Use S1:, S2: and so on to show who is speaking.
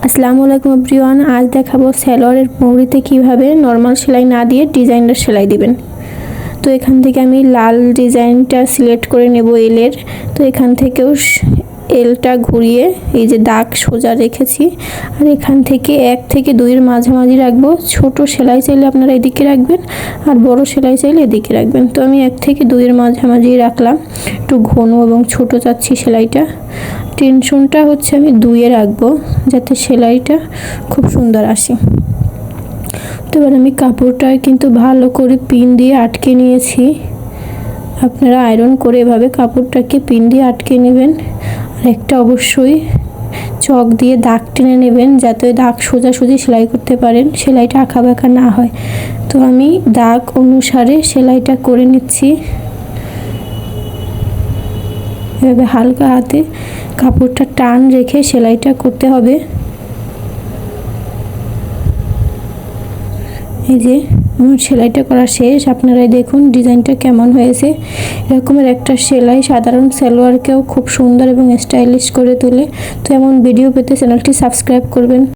S1: আসসালামু আলাইকুম এভরিওয়ান। আজ দেখাবো সালোয়ারের মুহুরিতে কিভাবে নর্মাল সেলাই না দিয়ে ডিজাইনার সেলাই দিবেন। তো এখান থেকে আমি লাল ডিজাইনটা সিলেক্ট করে নেব এলের। তো এখান থেকেও এলটা ঘুরিয়ে এই যে দাগ সোজা রেখেছি, আর এখান থেকে 1 থেকে 2 এর মাঝামাঝি রাখবো। ছোট সেলাই চাইলে আপনারা এদিকে রাখবেন, আর বড় সেলাই চাইলে এদিকে রাখবেন। তো আমি 1 থেকে 2 এর মাঝামাঝি রাখলাম। একটু ঘন এবং ছোট চাচ্ছি সেলাইটা। টেনশনটা হচ্ছে আমি 2 এ রাখবো যাতে সেলাইটা খুব সুন্দর আসে। তো এবার আমি কাপড়টা কিন্তু ভালো করে পিন দিয়ে আটকে নিয়েছি। আপনারা আয়রন করে এভাবে কাপড়টাকে পিন দিয়ে আটকে নেবেন। আর একটা অবশ্যই চক দিয়ে দাগ টেনে নেবেন যাতে দাগ সোজাসুজি সেলাই করতে পারেন, সেলাইটা আঁকাবাঁকা না হয়। তো আমি দাগ অনুসারে সেলাইটা করে নিচ্ছি। এভাবে হালকা হাতে কাপড়টা টান রেখে সেলাইটা করতে হবে। এই যে আমার সেলাইটা করা শেষ। আপনারাই দেখুন ডিজাইনটা কেমন হয়েছে। এরকমের একটা সেলাই সাধারণ সালোয়ারকেও খুব সুন্দর এবং স্টাইলিশ করে তোলে। তো এমন ভিডিও পেতে চ্যানেলটি সাবস্ক্রাইব করবেন।